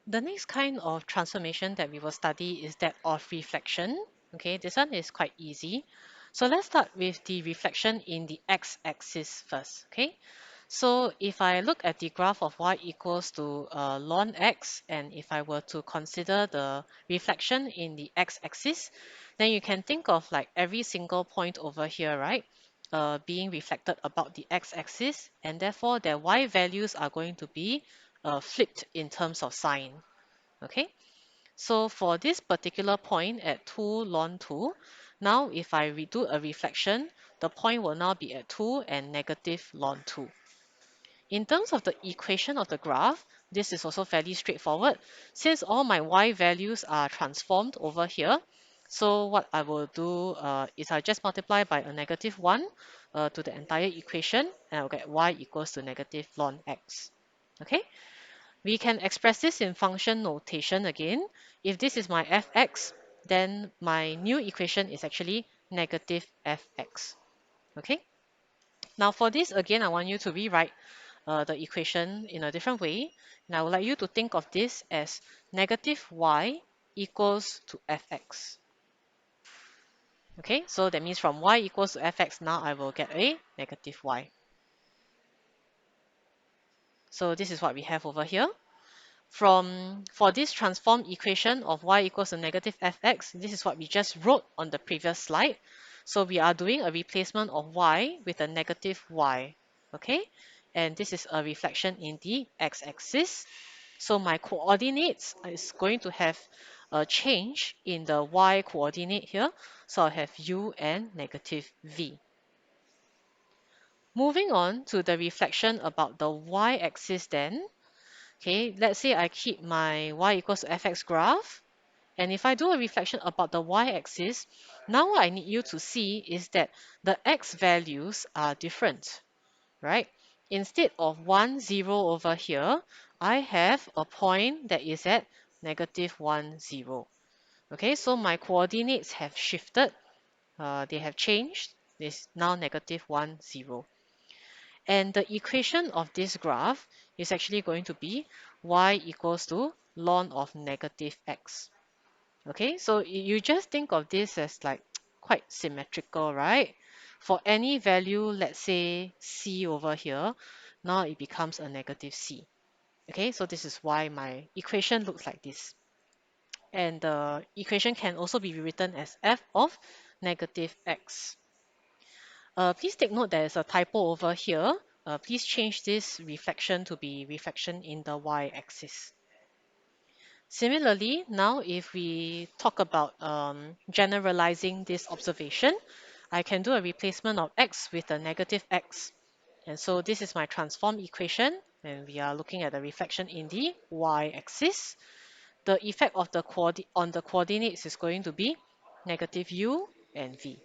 The next kind of transformation that we will study is that of reflection. Okay, this one is quite easy. So let's start with the reflection in the x-axis first. Okay, so if I look at the graph of y equals to ln x, and if I were to consider the reflection in the x-axis, then you can think of like every single point over here, right? Being reflected about the x-axis, and therefore their y values are going to be flipped in terms of sign. Okay, so for this particular point at 2 ln 2, now if I redo a reflection, the point will now be at 2 and negative ln 2. In terms of the equation of the graph, this is also fairly straightforward. Since all my y values are transformed over here, so what I will do is I just multiply by a negative 1 to the entire equation, and I'll get y equals to negative ln x. Okay, we can express this in function notation again. If this is my fx, then my new equation is actually negative fx. Okay, now for this again, I want you to rewrite the equation in a different way. And I would like you to think of this as negative y equals to fx. Okay, so that means from y equals to fx, now I will get a negative y. So this is what we have over here. For this transformed equation of y equals to negative fx, this is what we just wrote on the previous slide. So we are doing a replacement of y with a negative y. Okay, and this is a reflection in the x-axis. So my coordinates is going to have a change in the y coordinate here. So I have u and negative v. Moving on to the reflection about the y-axis then. Okay, let's say I keep my y equals to fx graph. And if I do a reflection about the y-axis, now what I need you to see is that the x values are different, right? Instead of 1, 0 over here, I have a point that is at negative 1, 0. Okay, so my coordinates have shifted. They have changed. It's now negative 1, 0. And the equation of this graph is actually going to be y equals to ln of negative x. Okay, so you just think of this as like quite symmetrical, right? For any value, let's say c over here, now it becomes a negative c. Okay, so this is why my equation looks like this. And the equation can also be rewritten as f of negative x. Please take note there is a typo over here. Please change this reflection to be reflection in the y-axis. Similarly, now if we talk about generalizing this observation, I can do a replacement of x with a negative x. And so this is my transform equation, and we are looking at the reflection in the y-axis. The effect of the on the coordinates is going to be negative u and v.